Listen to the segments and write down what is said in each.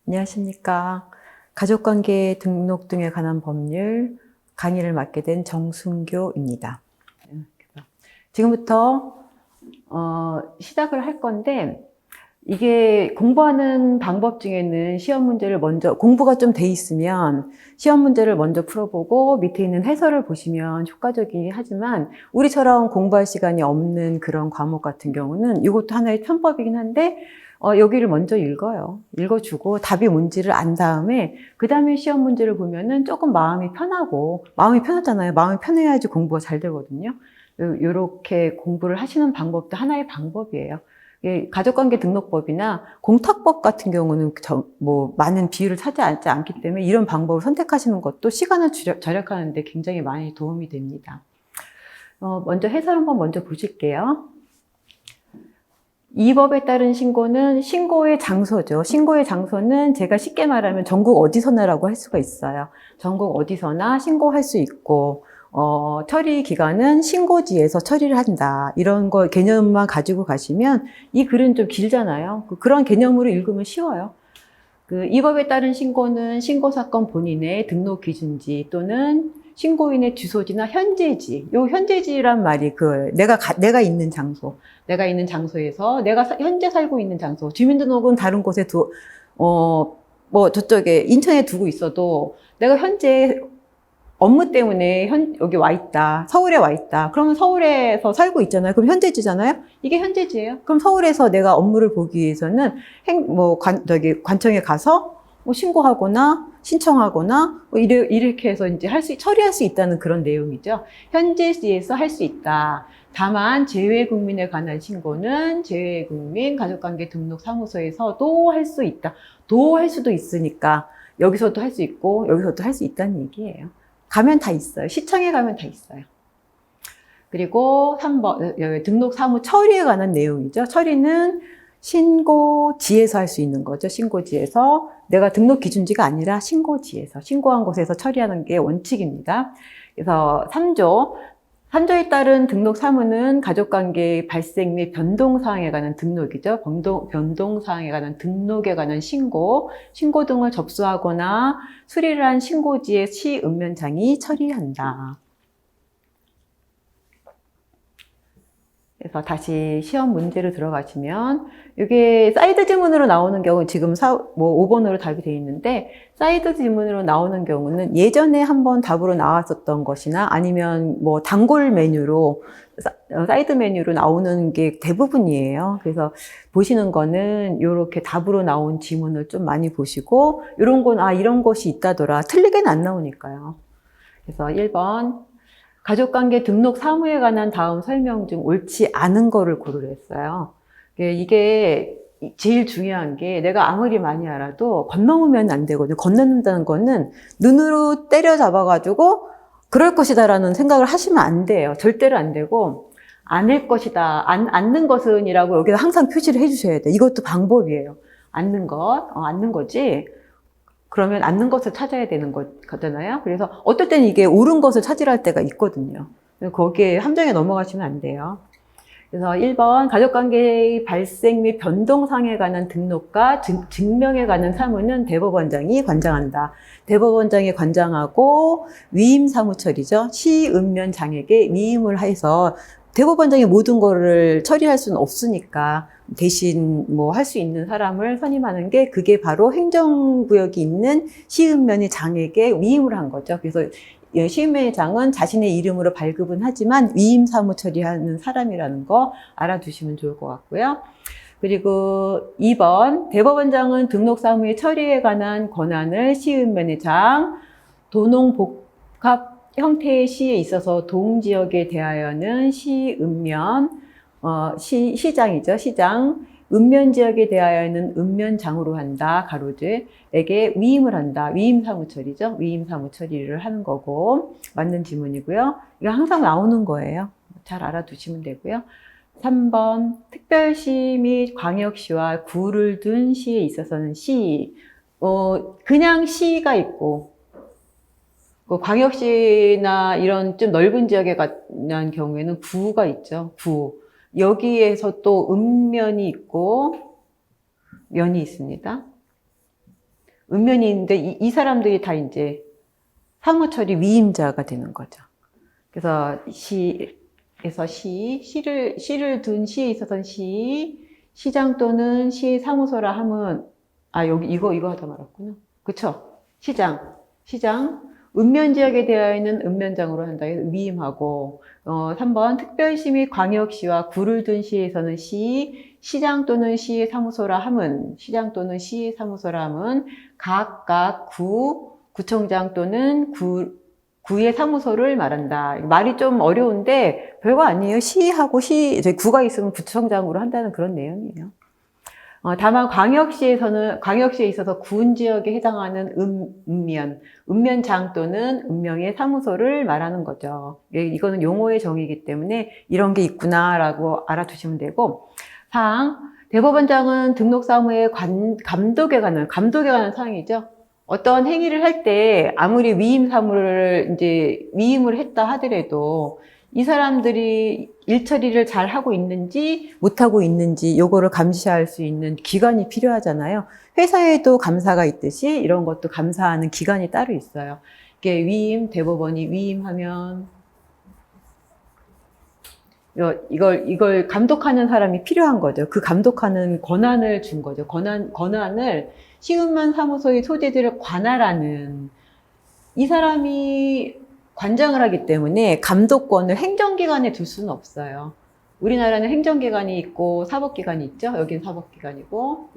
안녕하십니까. 가족관계 등록 등에 관한 법률 강의를 맡게 된 정순교입니다. 지금부터 시작을 할 건데, 이게 공부하는 방법 중에는 시험 문제를 먼저, 공부가 좀 돼 있으면 시험 문제를 먼저 풀어보고 밑에 있는 해설을 보시면 효과적이긴 하지만, 우리처럼 공부할 시간이 없는 그런 과목 같은 경우는 이것도 하나의 편법이긴 한데, 여기를 먼저 읽어요. 읽어주고 답이 뭔지를 안 다음에 그 다음에 시험 문제를 보면은 조금 마음이 편하고, 마음이 편하잖아요. 마음이 편해야지 공부가 잘 되거든요. 이렇게 공부를 하시는 방법도 하나의 방법이에요. 가족관계 등록법이나 공탁법 같은 경우는 많은 비율을 차지하지 않기 때문에 이런 방법을 선택하시는 것도 시간을 절약하는 데 굉장히 많이 도움이 됩니다. 먼저 해설 한번 먼저 보실게요. 이 법에 따른 신고는 신고의 장소죠. 신고의 장소는 제가 쉽게 말하면 전국 어디서나라고 할 수가 있어요. 전국 어디서나 신고할 수 있고, 처리 기간은 신고지에서 처리를 한다. 이런 거 개념만 가지고 가시면, 이 글은 좀 길잖아요. 그런 개념으로 읽으면 쉬워요. 이 법에 따른 신고는 신고사건 본인의 등록 기준지 또는 신고인의 주소지나 현재지. 요 현재지란 말이 내가 있는 장소. 내가 있는 장소에서 내가 현재 살고 있는 장소. 주민등록은 다른 곳에 저쪽에 인천에 두고 있어도 내가 현재 업무 때문에 여기 와 있다. 서울에 와 있다. 그러면 서울에서 살고 있잖아요. 그럼 현재지잖아요. 이게 현재지예요. 그럼 서울에서 내가 업무를 보기 위해서는 관청에 가서 신고하거나 신청하거나 이렇게 해서 이제 처리할 수 있다는 그런 내용이죠. 현재지에서 할 수 있다. 다만 재외국민에 관한 신고는 재외국민 가족관계 등록사무소에서도 할 수 있다. 도 할 수도 있으니까 여기서도 할 수 있고 여기서도 할 수 있다는 얘기예요. 가면 다 있어요. 시청에 가면 다 있어요. 그리고 3번 등록 사무 처리에 관한 내용이죠. 처리는 신고지에서 할 수 있는 거죠. 신고지에서. 내가 등록 기준지가 아니라 신고지에서, 신고한 곳에서 처리하는 게 원칙입니다. 그래서 3조에 따른 등록 사무는 가족관계 발생 및 변동사항에 관한 등록이죠. 변동사항에 관한 등록에 관한 신고 등을 접수하거나 수리를 한 신고지의 시읍면장이 처리한다. 그래서 다시 시험 문제로 들어가시면, 이게 사이드 지문으로 나오는 경우 지금 5번으로 답이 되어 있는데, 사이드 지문으로 나오는 경우는 예전에 한번 답으로 나왔었던 것이나 아니면 단골 메뉴로, 사이드 메뉴로 나오는 게 대부분이에요. 그래서 보시는 거는 이렇게 답으로 나온 지문을 좀 많이 보시고, 이런 건, 이런 것이 있다더라. 틀리게는 안 나오니까요. 그래서 1번. 가족관계 등록 사무에 관한 다음 설명 중 옳지 않은 거를 고르려 했어요. 이게 제일 중요한 게 내가 아무리 많이 알아도 건너면 안 되거든요. 건너는다는 거는 눈으로 때려잡아가지고 그럴 것이다라는 생각을 하시면 안 돼요. 절대로 안 되고 않을 것이다. 않는 것은 이라고 여기다 항상 표시를 해주셔야 돼요. 이것도 방법이에요. 않는 거지. 그러면 않는 것을 찾아야 되는 거잖아요. 그래서 어떨 때는 이게 옳은 것을 찾으려 할 때가 있거든요. 거기에 함정에 넘어가시면 안 돼요. 그래서 1번 가족관계 발생 및 변동상에 관한 등록과 증명에 관한 사무는 대법원장이 관장한다. 대법원장이 관장하고 위임 사무처리죠. 시읍면장에게 위임을 해서 대법원장이 모든 거를 처리할 수는 없으니까 대신 할 수 있는 사람을 선임하는 게 그게 바로 행정구역이 있는 시읍면의 장에게 위임을 한 거죠. 그래서 시읍면의 장은 자신의 이름으로 발급은 하지만 위임 사무 처리하는 사람이라는 거 알아두시면 좋을 것 같고요. 그리고 2번 대법원장은 등록 사무의 처리에 관한 권한을 시읍면의 장, 도농복합 형태의 시에 있어서 동지역에 대하여는 시읍면, 시장이죠. 시장. 읍면지역에 대하여는 읍면장으로 한다. 가로즈에게 위임을 한다. 위임사무처리죠. 위임사무처리를 하는 거고 맞는 지문이고요. 이거 항상 나오는 거예요. 잘 알아두시면 되고요. 3번 특별시 및 광역시와 구를 둔 시에 있어서는 그냥 시가 있고 광역시나 이런 좀 넓은 지역에 관한 경우에는 구가 있죠. 구. 여기에서 또 읍면이 있고 면이 있습니다. 읍면이 있는데 이 사람들이 다 이제 사무처리 위임자가 되는 거죠. 그래서 시를 둔 시에 있어서는 시장 또는 시 사무소라 함은, 여기 이거 하다 말았구나. 그쵸? 시장. 읍면 지역에 되어 있는 읍면장으로 한다. 위임하고, 3번 특별시 및 광역시와 구를 둔 시에서는 시장 또는 시 사무소라 함은, 각각 구청장 또는 구의 사무소를 말한다. 말이 좀 어려운데 별거 아니에요. 시하고 구가 있으면 구청장으로 한다는 그런 내용이에요. 다만 광역시에 있어서 군 지역에 해당하는 읍면장 또는 읍명의 사무소를 말하는 거죠. 이거는 용어의 정의이기 때문에 이런 게 있구나라고 알아두시면 되고, 대법원장은 등록사무의 감독에 관한 사항이죠. 어떤 행위를 할 때 아무리 위임을 했다 하더라도 이 사람들이 일 처리를 잘 하고 있는지 못하고 있는지 요거를 감시할 수 있는 기관이 필요하잖아요. 회사에도 감사가 있듯이 이런 것도 감사하는 기관이 따로 있어요. 이게 대법원이 위임하면 이걸 감독하는 사람이 필요한 거죠. 그 감독하는 권한을 준 거죠. 권한을 시음만 사무소의 소재들을 관할하는 이 사람이 관장을 하기 때문에 감독권을 행정기관에 둘 수는 없어요. 우리나라는 행정기관이 있고 사법기관이 있죠. 여기는 사법기관이고.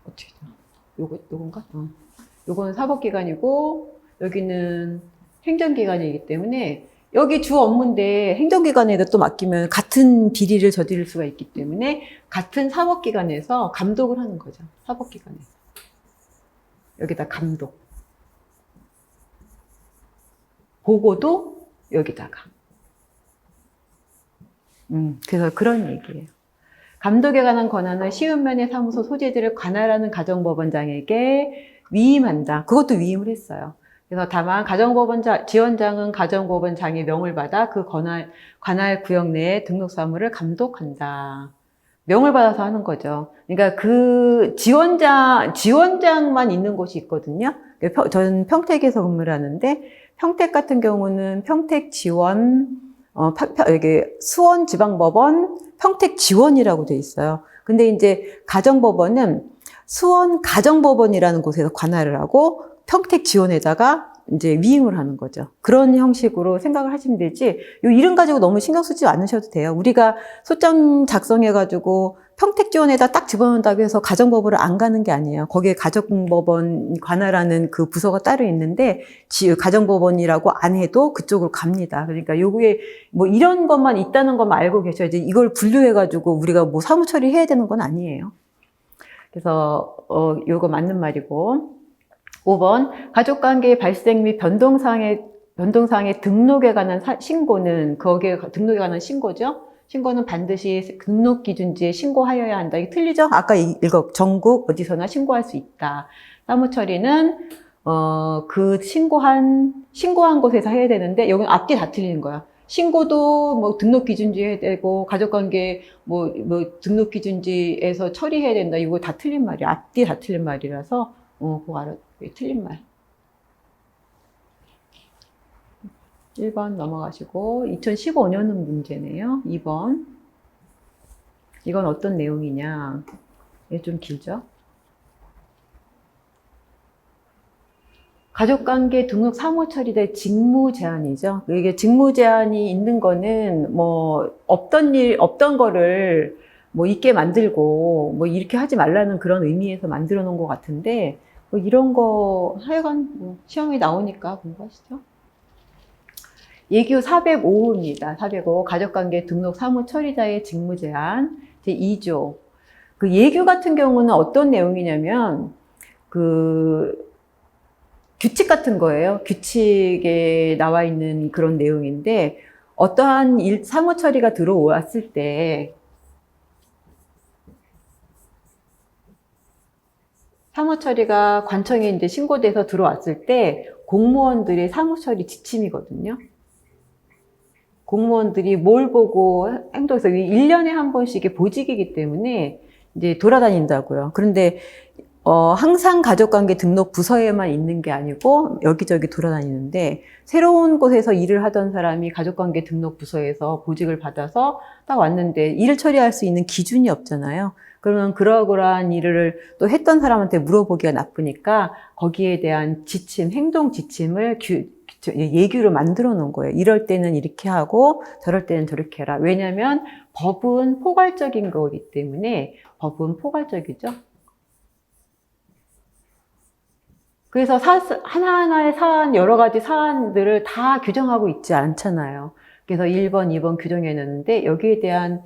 어떻게 요건가? 요거는 사법기관이고 여기는 행정기관이기 때문에 여기 주 업무인데 행정기관에도 또 맡기면 같은 비리를 저지를 수가 있기 때문에 같은 사법기관에서 감독을 하는 거죠. 사법기관에서. 여기다 감독. 보고도 여기다가. 그래서 그런 얘기예요. 감독에 관한 권한을 시음면의 사무소 소재들을 관할하는 가정법원장에게 위임한다. 그것도 위임을 했어요. 그래서 다만 지원장은 가정법원장의 명을 받아 그 관할 구역 내에 등록 사무를 감독한다. 명을 받아서 하는 거죠. 그러니까 그 지원장만 있는 곳이 있거든요. 저는 평택에서 근무를 하는데 평택 같은 경우는 평택 지원, 이게 수원지방법원 평택 지원이라고 돼 있어요. 근데 이제 가정법원은 수원 가정법원이라는 곳에서 관할을 하고 평택 지원에다가 이제 위임을 하는 거죠. 그런 형식으로 생각을 하시면 되지, 이 이름 가지고 너무 신경 쓰지 않으셔도 돼요. 우리가 소장 작성해가지고 평택 지원에다 딱 집어넣는다고 해서 가정법원을 안 가는 게 아니에요. 거기에 가정법원 관할하는 그 부서가 따로 있는데, 가정법원이라고 안 해도 그쪽으로 갑니다. 그러니까 요게 뭐 이런 것만 있다는 것만 알고 계셔야지, 이걸 분류해가지고 우리가 뭐 사무 처리해야 되는 건 아니에요. 그래서, 요거 맞는 말이고. 5번, 가족관계 발생 및 변동사항의 등록에 관한 신고는, 거기에 등록에 관한 신고죠. 신고는 반드시 등록기준지에 신고하여야 한다. 이게 틀리죠? 아까 전국 어디서나 신고할 수 있다. 사무처리는, 그 신고한 곳에서 해야 되는데, 여기는 앞뒤 다 틀리는 거야. 신고도 뭐 등록기준지에 해야 되고, 가족관계 뭐 등록기준지에서 처리해야 된다. 이거 다 틀린 말이야. 앞뒤 다 틀린 말이라서, 그거 알아. 틀린 말. 1번 넘어가시고 2015년은 문제네요. 2번. 이건 어떤 내용이냐. 이게 좀 길죠? 가족관계 등록 사무 처리대 직무 제한이죠. 이게 직무 제한이 있는 거는 뭐 없던 거를 뭐 있게 만들고 뭐 이렇게 하지 말라는 그런 의미에서 만들어 놓은 것 같은데, 뭐 이런 거 하여간 뭐 시험에 나오니까 공부하시죠. 예규 405호입니다. 405 가족관계 등록 사무 처리자의 직무 제한 제2조. 그 예규 같은 경우는 어떤 내용이냐면 그 규칙 같은 거예요. 규칙에 나와 있는 그런 내용인데, 어떠한 사무 처리가 들어왔을 때 사무처리가 관청에 이제 신고돼서 들어왔을 때 공무원들의 사무처리 지침이거든요. 공무원들이 뭘 보고 행동해서 1년에 한 번씩의 보직이기 때문에 이제 돌아다닌다고요. 그런데 항상 가족관계 등록 부서에만 있는 게 아니고 여기저기 돌아다니는데 새로운 곳에서 일을 하던 사람이 가족관계 등록 부서에서 보직을 받아서 딱 왔는데 일을 처리할 수 있는 기준이 없잖아요. 그러면 그러한 일을 또 했던 사람한테 물어보기가 나쁘니까 거기에 대한 지침, 행동 지침을 예규로 만들어 놓은 거예요. 이럴 때는 이렇게 하고 저럴 때는 저렇게 해라. 왜냐하면 법은 포괄적인 거기 때문에 법은 포괄적이죠. 그래서 하나하나의 사안, 여러 가지 사안들을 다 규정하고 있지 않잖아요. 그래서 1번, 2번 규정해 놨는데 여기에 대한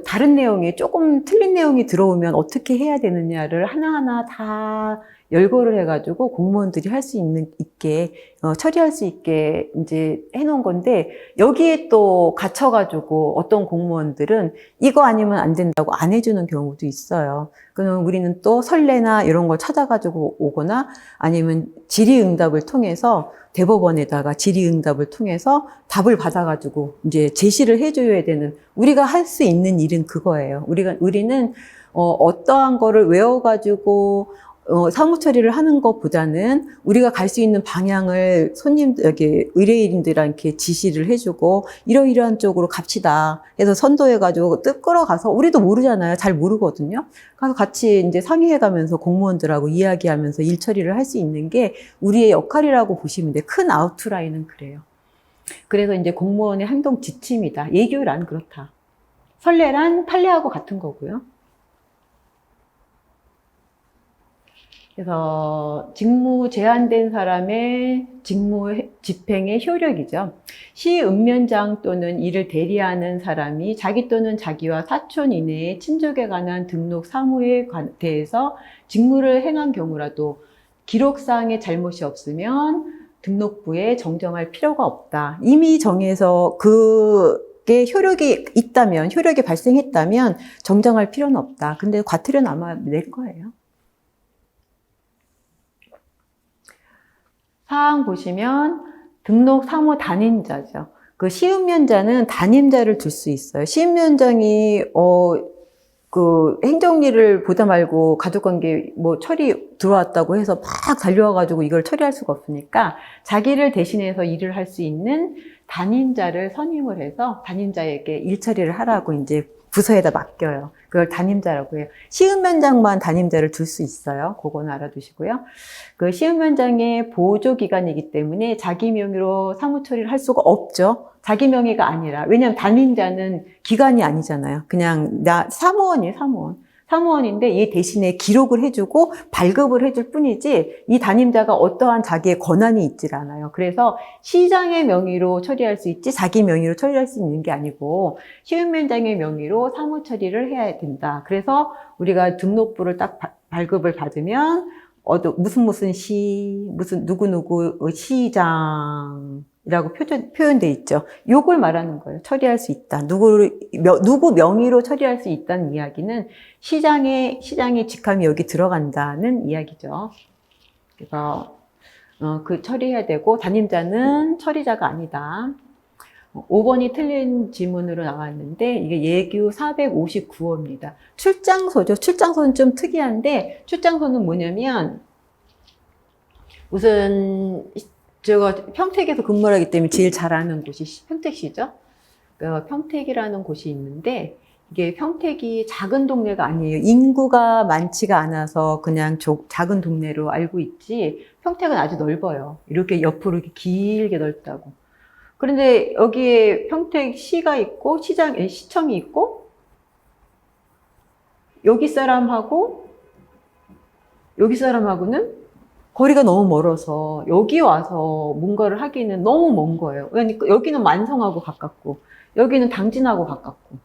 다른 내용이 조금 틀린 내용이 들어오면 어떻게 해야 되느냐를 하나하나 다 열거를 해가지고 공무원들이 할 수 있게, 처리할 수 있게 이제 해놓은 건데, 여기에 또 갇혀가지고 어떤 공무원들은 이거 아니면 안 된다고 안 해주는 경우도 있어요. 그러면 우리는 또 선례나 이런 걸 찾아가지고 오거나 아니면 질의응답을 통해서 대법원에다가 질의응답을 통해서 답을 받아가지고 이제 제시를 해줘야 되는, 우리가 할 수 있는 일은 그거예요. 우리는 어떠한 거를 외워가지고 사무 처리를 하는 것보다는 우리가 갈 수 있는 방향을 의뢰인들한테 지시를 해주고 이러이러한 쪽으로 갑시다 해서 선도해가지고 끌어가서, 우리도 모르잖아요. 잘 모르거든요. 가서 같이 이제 상의해가면서 공무원들하고 이야기하면서 일 처리를 할 수 있는 게 우리의 역할이라고 보시면 돼요. 큰 아웃라인은 그래요. 그래서 이제 공무원의 행동 지침이다. 예규란 그렇다. 선례란 판례하고 같은 거고요. 그래서 직무 제한된 사람의 직무 집행의 효력이죠. 시읍면장 또는 이를 대리하는 사람이 자기 또는 자기와 사촌 이내의 친족에 관한 등록 사무에 대해서 직무를 행한 경우라도 기록상의 잘못이 없으면 등록부에 정정할 필요가 없다. 이미 정해서 그게 효력이 발생했다면 정정할 필요는 없다. 근데 과태료는 아마 낼 거예요. 사항 보시면 등록 사무 단임자죠. 그 시읍면자는 단임자를 둘 수 있어요. 시읍면장이 그 행정일을 보다 말고 가족관계 처리 들어왔다고 해서 막 달려와가지고 이걸 처리할 수가 없으니까 자기를 대신해서 일을 할 수 있는 단임자를 선임을 해서 단임자에게 일 처리를 하라고 이제 부서에다 맡겨요. 그걸 단임자라고 해요. 시읍면장만 단임자를 둘 수 있어요. 그거는 알아두시고요. 그 시읍면장의 보조기관이기 때문에 자기 명의로 사무처리를 할 수가 없죠. 자기 명의가 아니라. 왜냐하면 단임자는 기관이 아니잖아요. 그냥 사무원이에요, 사무원. 사무원인데 얘 대신에 기록을 해주고 발급을 해줄 뿐이지 이 단임자가 어떠한 자기의 권한이 있질 않아요. 그래서 시장의 명의로 처리할 수 있지 자기 명의로 처리할 수 있는 게 아니고 시읍면장의 명의로 사무 처리를 해야 된다. 그래서 우리가 등록부를 딱 발급을 받으면 무슨 시, 무슨 누구누구 시장이라고 표현돼 있죠. 요걸 말하는 거예요. 처리할 수 있다. 누구 명의로 처리할 수 있다는 이야기는 시장의 직함이 여기 들어간다는 이야기죠. 그래서 그 처리해야 되고 단임자는 처리자가 아니다. 5번이 틀린 지문으로 나왔는데 이게 예규 459호입니다. 출장소죠. 출장소는 좀 특이한데 출장소는 뭐냐면 우선 제가 평택에서 근무를 하기 때문에 제일 잘 아는 곳이 평택시죠. 평택이라는 곳이 있는데 이게 평택이 작은 동네가 아니에요. 인구가 많지가 않아서 그냥 작은 동네로 알고 있지 평택은 아주 넓어요. 이렇게 옆으로 이렇게 길게 넓다고. 그런데 여기에 평택시가 있고 시청이 있고 여기 사람하고는 거리가 너무 멀어서 여기 와서 뭔가를 하기는 너무 먼 거예요. 그러니까 여기는 만성하고 가깝고 여기는 당진하고 가깝고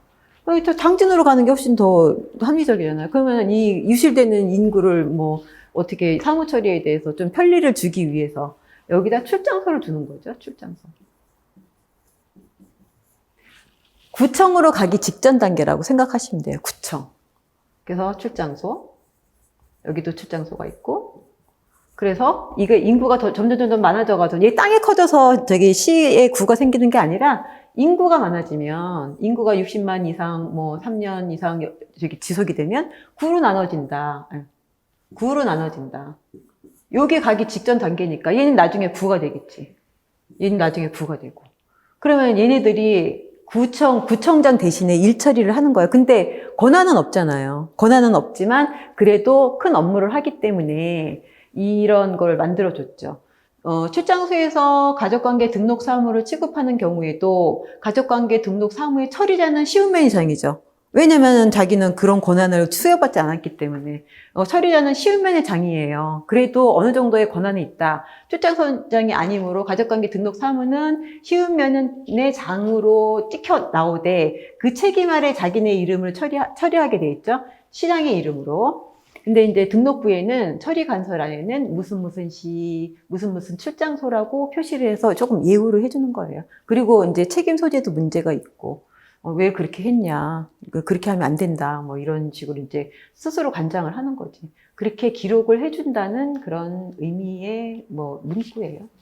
당진으로 가는 게 훨씬 더 합리적이잖아요. 그러면 이 유실되는 인구를 어떻게 사무 처리에 대해서 좀 편리를 주기 위해서 여기다 출장소를 두는 거죠. 출장소. 구청으로 가기 직전 단계라고 생각하시면 돼요. 구청. 그래서 출장소. 여기도 출장소가 있고 그래서 이게 인구가 점점 많아져가지고 이게 땅이 커져서 저기 시의 구가 생기는 게 아니라 인구가 많아지면 인구가 60만 이상 뭐 3년 이상 저기 지속이 되면 구로 나눠진다. 구로 나눠진다. 요게 가기 직전 단계니까 얘는 나중에 구가 되겠지. 얘는 나중에 구가 되고. 그러면 얘네들이 구청장 대신에 일 처리를 하는 거예요. 근데 권한은 없잖아요. 권한은 없지만 그래도 큰 업무를 하기 때문에 이런 걸 만들어줬죠. 출장소에서 가족관계 등록 사무를 취급하는 경우에도 가족관계 등록 사무의 처리자는 시운면의장이죠. 왜냐면 자기는 그런 권한을 수여받지 않았기 때문에. 처리자는 시운면의 장이에요. 그래도 어느 정도의 권한이 있다. 출장소장이 아니므로 가족관계 등록 사무는 시운면의 장으로 찍혀 나오되 그 책임 아래 자기네 이름을 처리하게 돼 있죠. 시장의 이름으로. 근데 이제 등록부에는 처리 간서란에는 무슨 출장소라고 표시를 해서 조금 예우를 해주는 거예요. 그리고 이제 책임 소재도 문제가 있고, 왜 그렇게 했냐. 그렇게 하면 안 된다. 뭐 이런 식으로 이제 스스로 간장을 하는 거지. 그렇게 기록을 해준다는 그런 의미의 뭐 문구예요.